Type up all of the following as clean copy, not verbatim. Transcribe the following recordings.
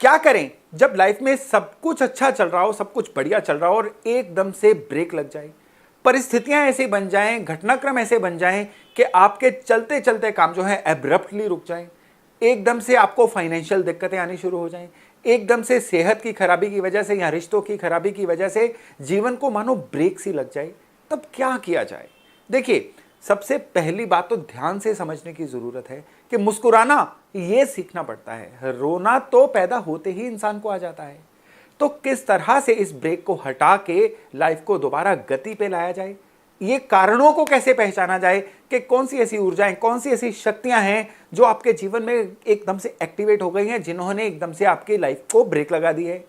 क्या करें जब लाइफ में सब कुछ अच्छा चल रहा हो, सब कुछ बढ़िया चल रहा हो और एकदम से ब्रेक लग जाए, परिस्थितियां ऐसी बन जाएं, घटनाक्रम ऐसे बन जाएं कि आपके चलते चलते काम जो है एब्रप्टली रुक जाएं, एकदम से आपको फाइनेंशियल दिक्कतें आनी शुरू हो जाएं, एकदम से सेहत की खराबी की वजह से या रिश्तों की खराबी की वजह से जीवन को मानो ब्रेक सी लग जाए, तब क्या किया जाए। देखिए, सबसे पहली बात तो ध्यान से समझने की जरूरत है कि मुस्कुराना ये सीखना पड़ता है। रोना तो पैदा होते ही इंसान को आ जाता है। तो किस तरह से इस ब्रेक को हटा के लाइफ को दोबारा गति पे लाया जाए, ये कारणों को कैसे पहचाना जाए कि कौन सी ऐसी ऊर्जाएं, कौन सी ऐसी शक्तियां हैं जो आपके जीवन में एकदम से एक्टिवेट हो गई हैं, जिन्होंने एकदम से आपकी लाइफ को ब्रेक लगा दी है।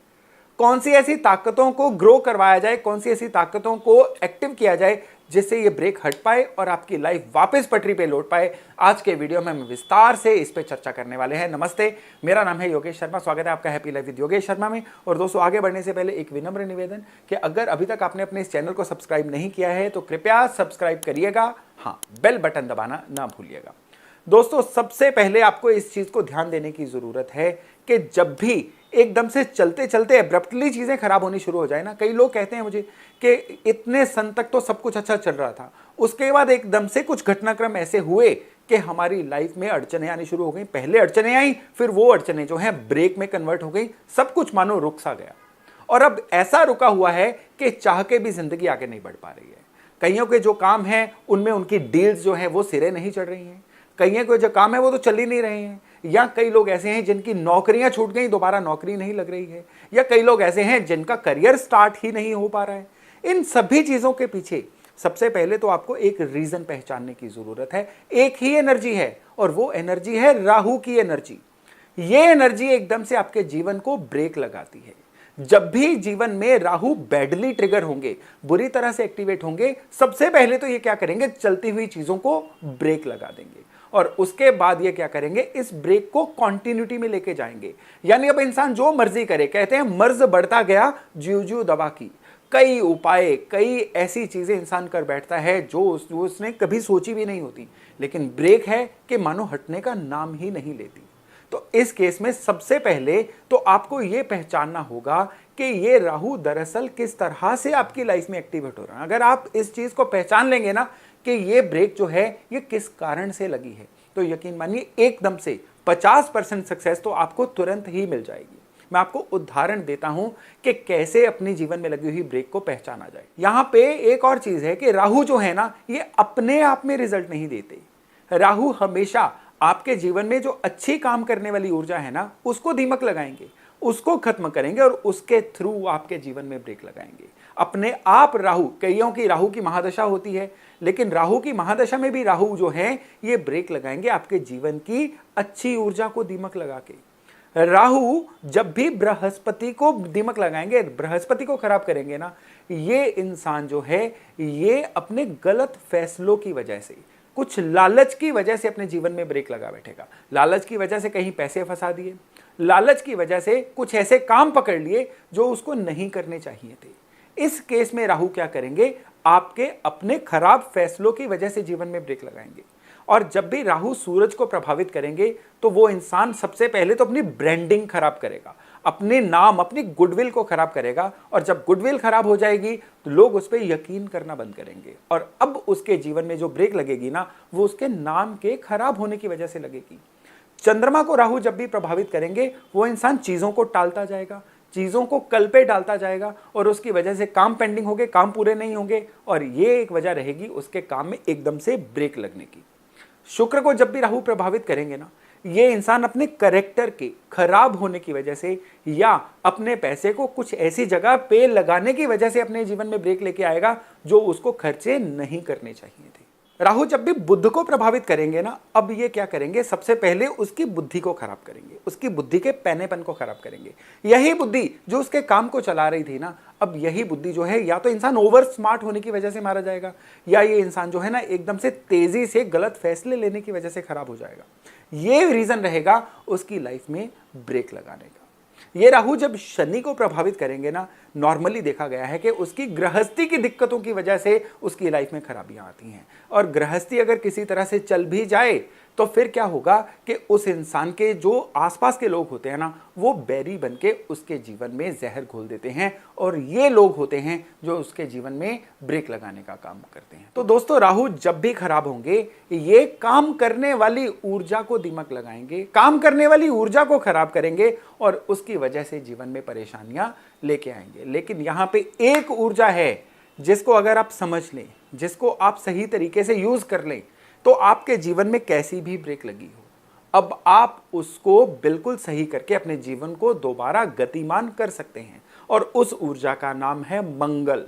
कौन सी ऐसी ताकतों को ग्रो करवाया जाए, कौन सी ऐसी ताकतों को एक्टिव किया जाए जिससे ये ब्रेक हट पाए और आपकी लाइफ वापस पटरी पे लौट पाए। आज के वीडियो में हम विस्तार से इस पे चर्चा करने वाले हैं। नमस्ते, मेरा नाम है योगेश शर्मा, स्वागत है आपका happy life with Yogesh Sharma में। और दोस्तों, आगे बढ़ने से पहले एक विनम्र निवेदन कि अगर अभी तक आपने अपने इस चैनल को सब्सक्राइब नहीं किया है तो कृपया सब्सक्राइब करिएगा, हाँ, बेल बटन दबाना ना भूलिएगा। दोस्तों, सबसे पहले आपको इस चीज को ध्यान देने की जरूरत है कि जब भी एकदम से चलते चलते एब्रप्टली चीजें खराब होनी शुरू हो जाए ना, कई लोग कहते हैं मुझे कि इतने सन तक तो सब कुछ अच्छा चल रहा था, उसके बाद एकदम से कुछ घटनाक्रम ऐसे हुए कि हमारी लाइफ में अड़चने आनी शुरू हो गई। पहले अड़चने आई, फिर वो अड़चने जो हैं ब्रेक में कन्वर्ट हो गई, सब कुछ मानो रुक सा गया और अब ऐसा रुका हुआ है कि चाह के भी जिंदगी आगे नहीं बढ़ पा रही है। कईयों के जो काम हैं उनमें उनकी डील्स जो है वो सिरे नहीं चढ़ रही हैं, कईयों के जो काम है वो तो चल ही नहीं रहे हैं, या कई लोग ऐसे हैं जिनकी नौकरियां छूट गई, दोबारा नौकरी नहीं लग रही है, या कई लोग ऐसे हैं जिनका करियर स्टार्ट ही नहीं हो पा रहा है। इन सभी चीजों के पीछे सबसे पहले तो आपको एक रीजन पहचानने की जरूरत है। एक ही एनर्जी है और वो एनर्जी है राहु की एनर्जी। ये एनर्जी एकदम से आपके जीवन को ब्रेक लगाती है। जब भी जीवन में राहु बैडली ट्रिगर होंगे, बुरी तरह से एक्टिवेट होंगे, सबसे पहले तो ये क्या करेंगे, चलती हुई चीजों को ब्रेक लगा देंगे और उसके बाद ये क्या करेंगे, इस ब्रेक को कॉन्टिन्यूटी में लेके जाएंगे। यानी अब इंसान जो मर्जी करे, कहते हैं मर्ज बढ़ता गया ज्यों ज्यों दवा की। कई उपाय, कई ऐसी चीजें इंसान कर बैठता है जो उसने कभी सोची भी नहीं होती, लेकिन ब्रेक है कि मानो हटने का नाम ही नहीं लेती। तो इस केस में सबसे पहले तो आपको यह पहचानना होगा कि ये राहु दरअसल किस तरह से आपकी लाइफ में एक्टिवेट हो रहा है। अगर आप इस चीज को पहचान लेंगे ना कि ये ब्रेक जो है ये किस कारण से लगी है, तो यकीन मानिए एकदम से 50% सक्सेस तो आपको तुरंत ही मिल जाएगी। मैं आपको उदाहरण देता हूं कि कैसे अपने जीवन में लगी हुई ब्रेक को पहचाना जाए। यहां पे एक और चीज है कि राहु जो है ना, ये अपने आप में रिजल्ट नहीं देते। राहु हमेशा आपके जीवन में जो अच्छी काम करने वाली ऊर्जा है ना, उसको दीमक लगाएंगे, उसको खत्म करेंगे और उसके थ्रू आपके जीवन में ब्रेक लगाएंगे। अपने आप राहु, कईयों की राहु की महादशा होती है, लेकिन राहु की महादशा में भी राहु जो है ये ब्रेक लगाएंगे आपके जीवन की अच्छी ऊर्जा को दीमक लगा के। राहु जब भी बृहस्पति को दीमक लगाएंगे, बृहस्पति को खराब करेंगे ना, ये इंसान जो है ये अपने गलत फैसलों की वजह से, कुछ लालच की वजह से अपने जीवन में ब्रेक लगा बैठेगा। लालच की वजह से कहीं पैसे फंसा दिए, लालच की वजह से कुछ ऐसे काम पकड़ लिए जो उसको नहीं करने चाहिए थे। इस केस में राहु क्या करेंगे, आपके अपने खराब फैसलों की वजह से जीवन में ब्रेक लगाएंगे। और जब भी राहु सूरज को प्रभावित करेंगे तो वो इंसान सबसे पहले तो अपनी ब्रांडिंग खराब करेगा, अपने नाम, अपनी गुडविल को खराब करेगा। और जब गुडविल खराब हो जाएगी तो लोग उस पर यकीन करना बंद करेंगे और अब उसके जीवन में जो ब्रेक लगेगी ना, वो उसके नाम के खराब होने की वजह से लगेगी। चंद्रमा को राहु जब भी प्रभावित करेंगे, वो इंसान चीजों को टालता जाएगा, चीजों को कल पे डालता जाएगा और उसकी वजह से काम पेंडिंग होंगे, काम पूरे नहीं होंगे और ये एक वजह रहेगी उसके काम में एकदम से ब्रेक लगने की। शुक्र को जब भी राहु प्रभावित करेंगे ना, ये इंसान अपने करेक्टर के खराब होने की वजह से या अपने पैसे को कुछ ऐसी जगह पे लगाने की वजह से अपने जीवन में ब्रेक लेके आएगा जो उसको खर्चे नहीं करने चाहिए थे। राहु जब भी बुध को प्रभावित करेंगे ना, अब ये क्या करेंगे, सबसे पहले उसकी बुद्धि को खराब करेंगे, उसकी बुद्धि के पैनेपन को खराब करेंगे। यही बुद्धि जो उसके काम को चला रही थी ना, अब यही बुद्धि जो है या तो इंसान ओवर स्मार्ट होने की वजह से मारा जाएगा, या ये इंसान जो है ना एकदम से तेजी से गलत फैसले लेने की वजह से खराब हो जाएगा। ये रीजन रहेगा उसकी लाइफ में ब्रेक लगाने का। ये राहु जब शनि को प्रभावित करेंगे ना, नॉर्मली देखा गया है कि उसकी गृहस्थी की दिक्कतों की वजह से उसकी लाइफ में खराबियां आती हैं। और गृहस्थी अगर किसी तरह से चल भी जाए तो फिर क्या होगा कि उस इंसान के जो आसपास के लोग होते हैं ना, वो बैरी बन के उसके जीवन में जहर घोल देते हैं, और ये लोग होते हैं जो उसके जीवन में ब्रेक लगाने का काम करते हैं। तो दोस्तों, राहु जब भी खराब होंगे, ये काम करने वाली ऊर्जा को दिमक लगाएंगे, काम करने वाली ऊर्जा को खराब करेंगे, और उसकी वजह से जीवन में परेशानियां लेके आएंगे। लेकिन यहां पे एक ऊर्जा है जिसको अगर आप समझ लें, जिसको आप सही तरीके से यूज कर लें, तो आपके जीवन में कैसी भी ब्रेक लगी हो, अब आप उसको बिल्कुल सही करके अपने जीवन को दोबारा गतिमान कर सकते हैं। और उस ऊर्जा का नाम है मंगल।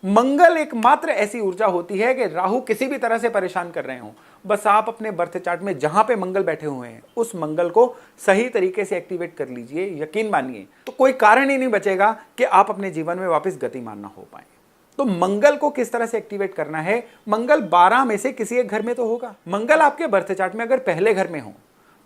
मंगल एकमात्र ऐसी ऊर्जा होती है कि राहु किसी भी तरह से परेशान कर रहे हो, बस आप अपने बर्थ चार्ट में जहां पे मंगल बैठे हुए हैं, उस मंगल को सही तरीके से एक्टिवेट कर लीजिए। यकीन मानिए, तो कोई कारण ही नहीं बचेगा कि आप अपने जीवन में वापस गतिमान ना हो पाए। तो मंगल को किस तरह से एक्टिवेट करना है? मंगल 12 में से किसी एक घर में तो होगा। मंगल आपके बर्थ चार्ट में अगर पहले घर में हो,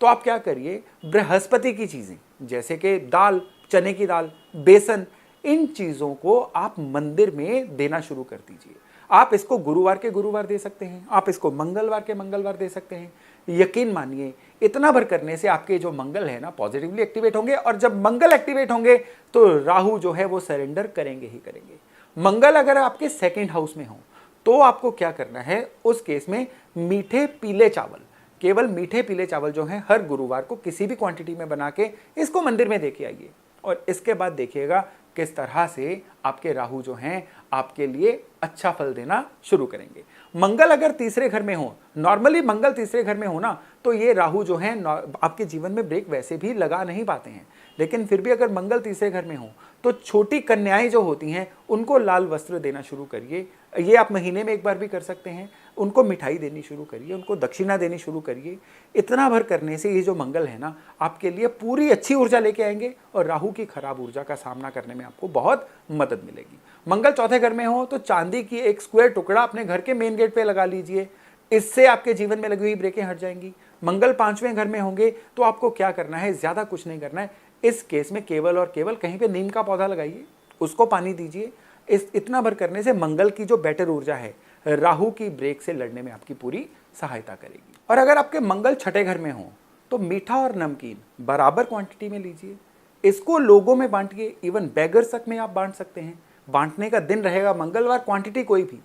तो आप क्या करिए, बृहस्पति की चीजें जैसे कि दाल, चने की दाल, बेसन, इन चीजों को आप मंदिर में देना शुरू कर दीजिए। आप इसको गुरुवार के गुरुवार दे सकते हैं, आप इसको मंगलवार के मंगलवार दे सकते हैं। यकीन मानिए, इतना भर करने से आपके जो मंगल है ना, पॉजिटिवली एक्टिवेट होंगे, और जब मंगल एक्टिवेट होंगे तो राहु जो है वो सरेंडर करेंगे ही करेंगे। मंगल अगर आपके सेकंड हाउस में हो, तो आपको क्या करना है, उस केस में मीठे पीले चावल, केवल मीठे पीले चावल जो हैं, हर गुरुवार को किसी भी क्वांटिटी में बना के इसको मंदिर में देके आइए। और इसके बाद देखिएगा किस तरह से आपके राहु जो हैं आपके लिए अच्छा फल देना शुरू करेंगे। मंगल अगर तीसरे घर में हो, नॉर्मली मंगल तीसरे घर में हो ना, तो ये राहु जो हैं आपके जीवन में ब्रेक वैसे भी लगा नहीं पाते हैं। लेकिन फिर भी अगर मंगल तीसरे घर में हो, तो छोटी कन्याएं जो होती हैं उनको लाल वस्त्र देना शुरू करिए। ये आप महीने में एक बार भी कर सकते हैं। उनको मिठाई देनी शुरू करिए, उनको दक्षिणा देनी शुरू करिए। इतना भर करने से ये जो मंगल है ना, आपके लिए पूरी अच्छी ऊर्जा लेके आएंगे, और राहु की खराब ऊर्जा का सामना करने में आपको बहुत मदद मिलेगी। मंगल चौथे घर में हो, तो चांदी की एक स्क्वायर टुकड़ा अपने घर के मेन गेट पे लगा लीजिए। इससे आपके जीवन में लगी हुई ब्रेकें हट जाएंगी। मंगल पांचवें घर में होंगे, तो आपको क्या करना है, ज्यादा कुछ नहीं करना है। इस केस में केवल और केवल कहीं पे नीम का पौधा लगाइए, उसको पानी दीजिए। इस इतना भर करने से मंगल की जो बेटर ऊर्जा है, राहु की ब्रेक से लड़ने में आपकी पूरी सहायता करेगी। और अगर आपके मंगल छठे घर में हो, तो मीठा और नमकीन बराबर क्वांटिटी में लीजिए, इसको लोगों में बांटिए। इवन बेगर्स तक में आप बांट सकते हैं। बांटने का दिन रहेगा मंगलवार, क्वांटिटी कोई भी।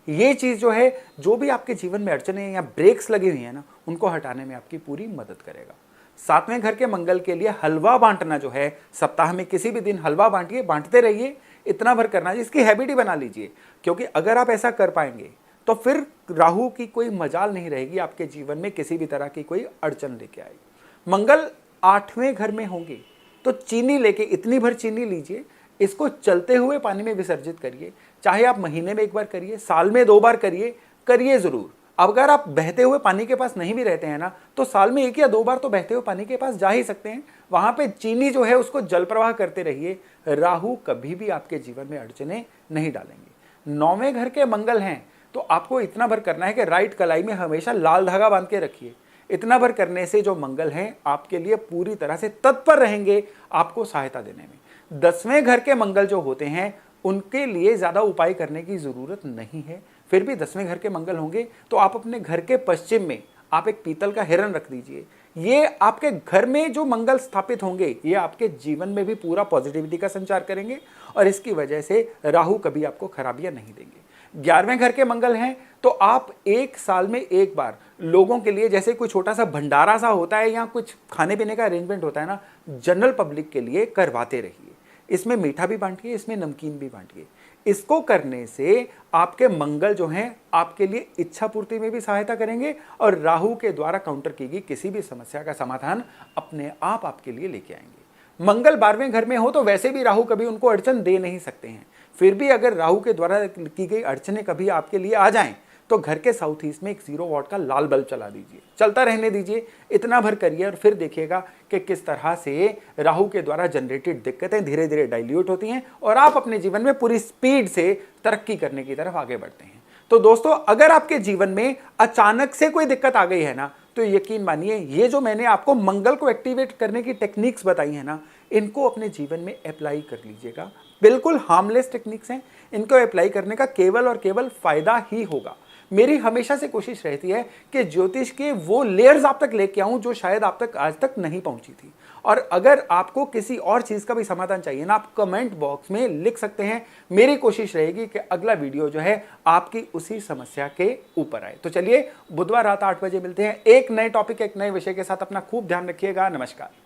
ये चीज जो है, जो भी आपके जीवन में अड़चने या ब्रेक्स लगी हुई है ना, उनको हटाने में आपकी पूरी मदद करेगा। सातवें घर के मंगल के लिए हलवा बांटना जो है, सप्ताह में किसी भी दिन हलवा बांटिए, बांटते रहिए। इतना भर करना है, इसकी हैबिट ही बना लीजिए, क्योंकि अगर आप ऐसा कर पाएंगे तो फिर राहु की कोई मजाल नहीं रहेगी आपके जीवन में किसी भी तरह की कोई अड़चन लेके आएगी। मंगल आठवें घर में होंगे, तो चीनी लेके इतनी भर चीनी लीजिए, इसको चलते हुए पानी में विसर्जित करिए। चाहे आप महीने में एक बार करिए, साल में 2 बार करिए, करिए जरूर। अगर आप बहते हुए पानी के पास नहीं भी रहते हैं ना, तो साल में 1 या 2 बार तो बहते हुए पानी के पास जा ही सकते हैं। वहां पे चीनी जो है उसको जल प्रवाह करते रहिए। राहु कभी भी आपके जीवन में अड़चने नहीं डालेंगे। 9वें घर के मंगल हैं, तो आपको इतना भर करना है कि राइट कलाई में हमेशा लाल धागा बांध के रखिए। इतना भर करने से जो मंगल हैं आपके लिए पूरी तरह से तत्पर रहेंगे आपको सहायता देने में। 10वें घर के मंगल जो होते हैं, उनके लिए ज्यादा उपाय करने की जरूरत नहीं है। फिर भी 10वें घर के मंगल होंगे, तो आप अपने घर के पश्चिम में आप एक पीतल का हिरण रख दीजिए। ये आपके घर में जो मंगल स्थापित होंगे, ये आपके जीवन में भी पूरा पॉजिटिविटी का संचार करेंगे, और इसकी वजह से राहु कभी आपको खराबियां नहीं देंगे। 11वें घर के मंगल हैं, तो आप 1 साल में एक बार लोगों के लिए, जैसे कोई छोटा सा भंडारा सा होता है या कुछ खाने पीने का अरेंजमेंट होता है ना, जनरल पब्लिक के लिए करवाते रहिए। इसमें मीठा भी बांटिए, इसमें नमकीन भी बांटिए। इसको करने से आपके मंगल जो हैं आपके लिए इच्छा पूर्ति में भी सहायता करेंगे, और राहु के द्वारा काउंटर की गई किसी भी समस्या का समाधान अपने आप आपके लिए लेके आएंगे। मंगल 12वें घर में हो, तो वैसे भी राहु कभी उनको अड़चन दे नहीं सकते हैं। फिर भी अगर राहु के द्वारा की गई अड़चने कभी आपके लिए आ जाएं, तो घर के साउथ ईस्ट में एक 0 वॉट का लाल बल्ब चला दीजिए, चलता रहने दीजिए। इतना भर करिए, और फिर देखिएगा कि किस तरह से राहु के द्वारा जनरेटेड दिक्कतें धीरे धीरे डाइल्यूट होती हैं, और आप अपने जीवन में पूरी स्पीड से तरक्की करने की तरफ आगे बढ़ते हैं। तो दोस्तों, अगर आपके जीवन में अचानक से कोई दिक्कत आ गई है ना, तो यकीन मानिए, ये जो मैंने आपको मंगल को एक्टिवेट करने की टेक्निक्स बताई है ना, इनको अपने जीवन में अप्लाई कर लीजिएगा। बिल्कुल हार्मलेस टेक्निक्स हैं, इनको अप्लाई करने का केवल और केवल फायदा ही होगा। मेरी हमेशा से कोशिश रहती है कि ज्योतिष के वो लेयर्स आप तक लेके आऊं जो शायद आप तक आज तक नहीं पहुंची थी। और अगर आपको किसी और चीज का भी समाधान चाहिए ना, आप कमेंट बॉक्स में लिख सकते हैं। मेरी कोशिश रहेगी कि अगला वीडियो जो है आपकी उसी समस्या के ऊपर आए। तो चलिए बुधवार रात 8 बजे मिलते हैं एक नए टॉपिक, एक नए विषय के साथ। अपना खूब ध्यान रखिएगा। नमस्कार।